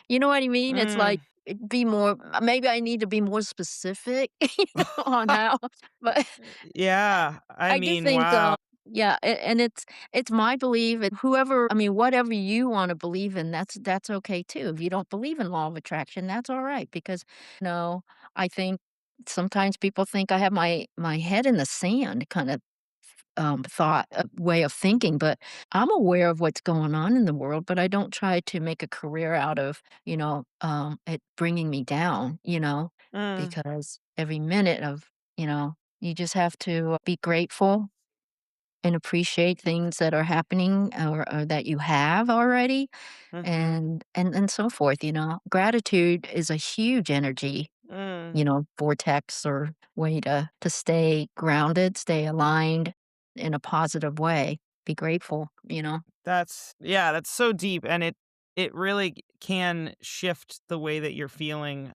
Speaker 2: You know what I mean? It's like
Speaker 1: Mm.
Speaker 2: be more maybe I need to be more specific, on how but
Speaker 1: Yeah, I
Speaker 2: I do
Speaker 1: mean,
Speaker 2: think,
Speaker 1: wow.
Speaker 2: yeah, and it's my belief, and whatever you wanna believe in, that's okay too. If you don't believe in law of attraction, that's alright because, no, I think sometimes people think I have my head in the sand kind of, thought way of thinking, but I'm aware of what's going on in the world, but I don't try to make a career out of, it bringing me down,
Speaker 1: Mm,
Speaker 2: because every minute of, you just have to be grateful and appreciate things that are happening or that you have already
Speaker 1: mhm,
Speaker 2: and so forth, Gratitude is a huge energy,
Speaker 1: mm.
Speaker 2: vortex or way to stay grounded, stay aligned in a positive way. Be grateful.
Speaker 1: That's yeah, that's so deep, and it really can shift the way that you're feeling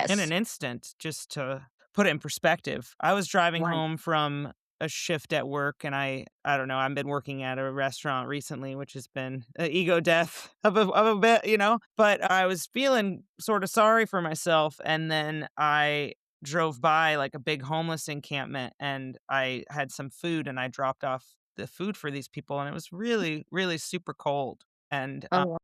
Speaker 1: in
Speaker 2: Yes.
Speaker 1: an instant, just to put it in perspective. I was driving
Speaker 2: Right.
Speaker 1: home from a shift at work, and I don't know, I've been working at a restaurant recently, which has been a ego death of a bit, but I was feeling sort of sorry for myself, and then I drove by, like, a big homeless encampment, and I had some food, and I dropped off the food for these people, and it was really, really super cold, and,
Speaker 2: Oh,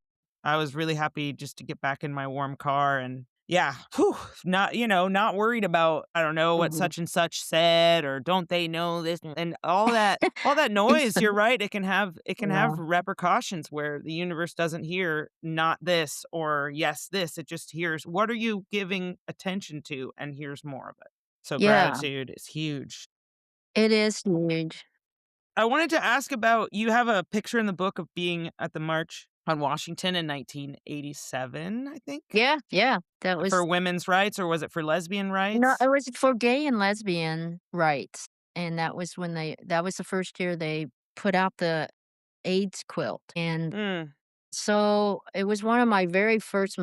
Speaker 1: I was really happy just to get back in my warm car and yeah, whew, not worried about, I don't know what
Speaker 2: mhm.
Speaker 1: such and such said or don't they know this and all that
Speaker 2: It's
Speaker 1: noise, you're right, it can have
Speaker 2: yeah.
Speaker 1: repercussions where the universe doesn't hear not this or yes this, it just hears what are you giving attention to and hears more of it. So
Speaker 2: Yeah,
Speaker 1: gratitude is huge.
Speaker 2: it is huge.
Speaker 1: I wanted to ask about you have a picture in the book of being at the March on Washington in 1987, I think,
Speaker 2: Yeah, yeah, that
Speaker 1: for
Speaker 2: was
Speaker 1: women's rights, or was it for lesbian
Speaker 2: no,
Speaker 1: rights?
Speaker 2: it was for gay and lesbian rights, and that was the first year they put out the AIDS quilt, and
Speaker 1: Mm,
Speaker 2: so it was one of my very first,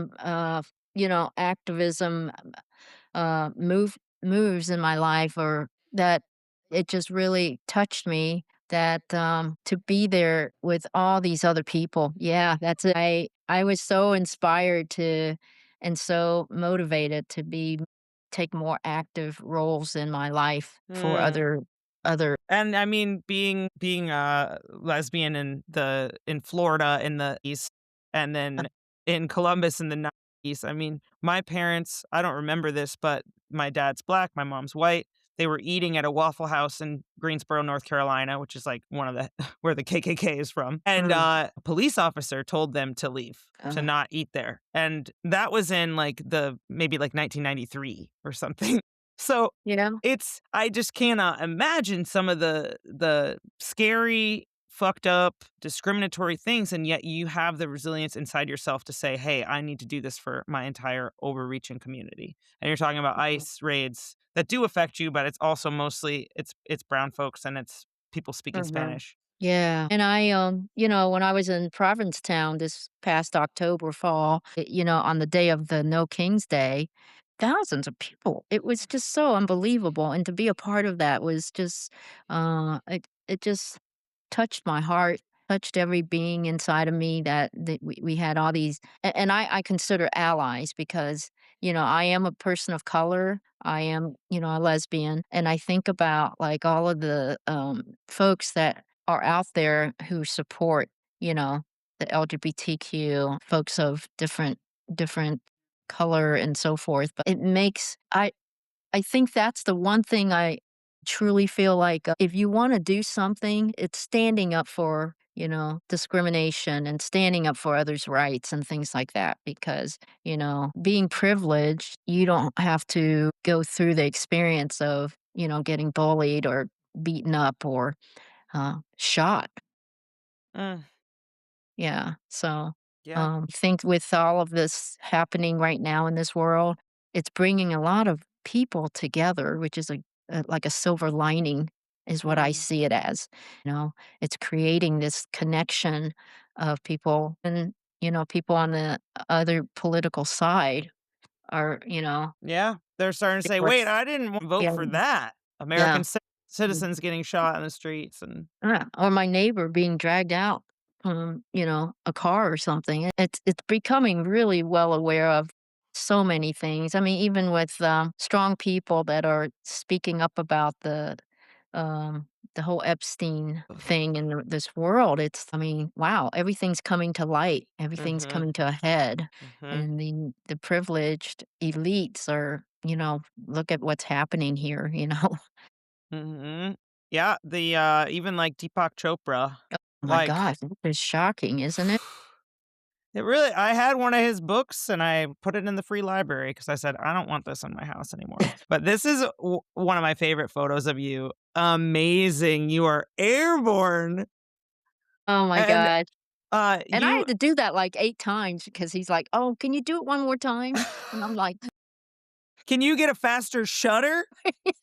Speaker 2: activism, moves in my life or that it just really touched me that, to be there with all these other people. Yeah, that's it. I was so inspired to and so motivated to take more active roles in my life for
Speaker 1: mm.
Speaker 2: other
Speaker 1: And I mean, being a lesbian in Florida in the East, and then in Columbus in the 90s, I mean, my parents, I don't remember this, but my dad's black, my mom's white. They were eating at a Waffle House in Greensboro, North Carolina, which is like one of the where the KKK is from. And
Speaker 2: Mm,
Speaker 1: a police officer told them to leave, to
Speaker 2: uh,
Speaker 1: not eat there. And that was in like the maybe like 1993 or something. So
Speaker 2: you know?
Speaker 1: I just cannot imagine some of the scary, fucked up, discriminatory things, and yet you have the resilience inside yourself to say, "Hey, I need to do this for my entire overreaching community." And you're talking about
Speaker 2: Mhm,
Speaker 1: ICE raids that do affect you, but it's also mostly it's brown folks and it's people speaking
Speaker 2: mhm.
Speaker 1: Spanish.
Speaker 2: Yeah, and when I was in Provincetown this past October fall, on the day of the No King's Day, thousands of people. It was just so unbelievable, and to be a part of that was just, it just touched my heart, touched every being inside of me that we had all these and I consider allies because, I am a person of color. I am, a lesbian, and I think about, like, all of the, folks that are out there who support, you know, the LGBTQ, folks of different color and so forth, but it makes I think that's the one thing I truly feel like if you want to do something, it's standing up for, discrimination and standing up for others' rights and things like that. Because, being privileged, you don't have to go through the experience of, getting bullied or beaten up or shot.
Speaker 1: Mm,
Speaker 2: Yeah. So,
Speaker 1: yeah.
Speaker 2: I think with all of this happening right now in this world, it's bringing a lot of people together, which is like a silver lining, is what I
Speaker 1: Mm,
Speaker 2: see it as. It's creating this connection of people, and people on the other political side are,
Speaker 1: yeah. They're starting to say,
Speaker 2: we're
Speaker 1: wait, I didn't vote
Speaker 2: yeah,
Speaker 1: for that.
Speaker 2: yeah.
Speaker 1: Citizens getting shot in the streets. And
Speaker 2: Yeah, or my neighbor being dragged out from, a car or something. It's becoming really well aware of so many things. I mean, even with strong people that are speaking up about the whole Epstein thing in this world. I mean, wow, everything's coming to light. Everything's
Speaker 1: hmm
Speaker 2: coming to a head,
Speaker 1: hmm
Speaker 2: and the privileged elites are, look at what's happening here.
Speaker 1: hmm yeah. The even like Deepak Chopra,
Speaker 2: Oh my
Speaker 1: like
Speaker 2: gosh, it's shocking, isn't it?
Speaker 1: it really. I had one of his books and I put it in the free library because I said I don't want this in my house anymore. But this is one of my favorite photos of you. Amazing, you are airborne,
Speaker 2: Oh my
Speaker 1: and
Speaker 2: gosh. And I
Speaker 1: you
Speaker 2: had to do that like 8 times because he's like, "Oh, can you do it one more time?" And I'm like,
Speaker 1: can you get a faster shutter?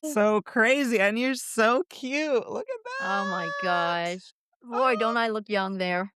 Speaker 1: So crazy, and you're so cute. Look at
Speaker 2: "Oh my
Speaker 1: that.
Speaker 2: gosh. Boy, don't
Speaker 1: Oh.
Speaker 2: I look young there."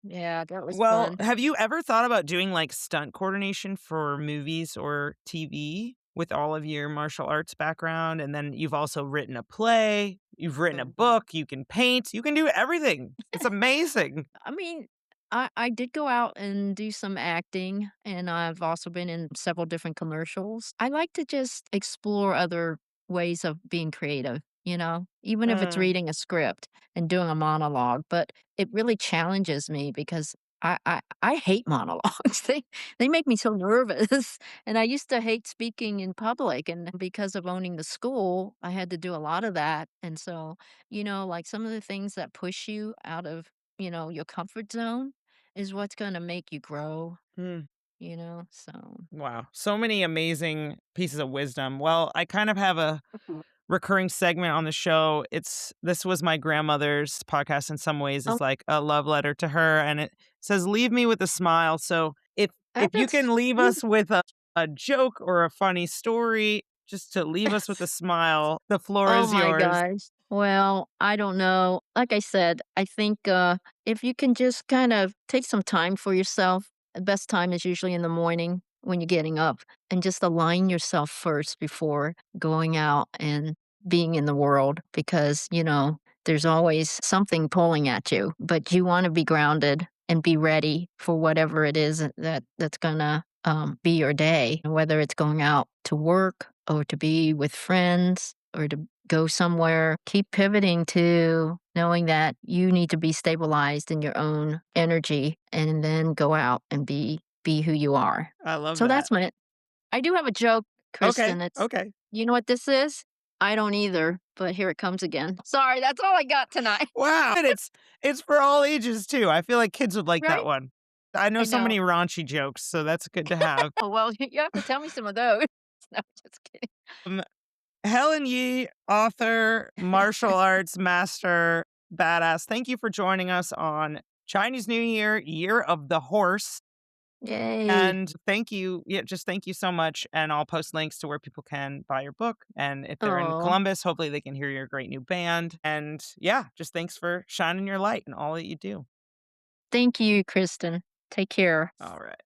Speaker 2: Yeah, that was
Speaker 1: Well,
Speaker 2: fun.
Speaker 1: have you ever thought about doing, like, stunt coordination for movies or TV with all of your martial arts background? And then you've also written a play, you've written a book, you can paint, you can do everything. It's amazing.
Speaker 2: I mean, I did go out and do some acting, and I've also been in several different commercials. I like to just explore other ways of being creative, even if it's
Speaker 1: Mm,
Speaker 2: reading a script and doing a monologue, but it really challenges me because I hate monologues. They make me so nervous, and I used to hate speaking in public, and because of owning the school, I had to do a lot of that, and so, like some of the things that push you out of, your comfort zone is what's gonna make you grow,
Speaker 1: mm.
Speaker 2: so
Speaker 1: Wow, so many amazing pieces of wisdom. Well, I kind of have a
Speaker 2: Mhm.
Speaker 1: recurring segment on the show. This was my grandmother's podcast in some ways.
Speaker 2: Oh,
Speaker 1: It's like a love letter to her, and it says, "Leave me with a smile." So if you
Speaker 2: that's
Speaker 1: can leave
Speaker 2: sweet.
Speaker 1: us with a joke or a funny story, just to leave us with a smile, the floor
Speaker 2: Oh
Speaker 1: is
Speaker 2: my
Speaker 1: yours.
Speaker 2: gosh. Well, I don't know. Like I said, I think, if you can just kind of take some time for yourself, the best time is usually in the morning when you're getting up, and just align yourself first before going out and being in the world because, there's always something pulling at you, but you wanna be grounded and be ready for whatever it is that's gonna, be your day, whether it's going out to work or to be with friends or to go somewhere. Keep pivoting to knowing that you need to be stabilized in your own energy and then go out and be who you are.
Speaker 1: I love
Speaker 2: So
Speaker 1: that.
Speaker 2: that's my I do have a joke,
Speaker 1: Okay,
Speaker 2: Kristen. It's
Speaker 1: okay.
Speaker 2: you know what this is? I don't either, but here it comes again. Sorry, that's all I got tonight.
Speaker 1: Wow, and it's for all ages too. I feel like kids would like that
Speaker 2: Right?
Speaker 1: one. I know
Speaker 2: I
Speaker 1: so
Speaker 2: know.
Speaker 1: many raunchy jokes, so that's good to have.
Speaker 2: Oh well, you have to tell me some of those. No, just kidding.
Speaker 1: Um, Helen Yi, author, martial arts master, badass. Thank you for joining us on Chinese New Year, Year of the Horse.
Speaker 2: Yay.
Speaker 1: And thank you. Yeah, just thank you so much. And I'll post links to where people can buy your book. And if they're in
Speaker 2: Oh,
Speaker 1: Columbus, hopefully they can hear your great new band. And yeah, just thanks for shining your light in all that you do.
Speaker 2: thank you, Kristen. Take care.
Speaker 1: All right.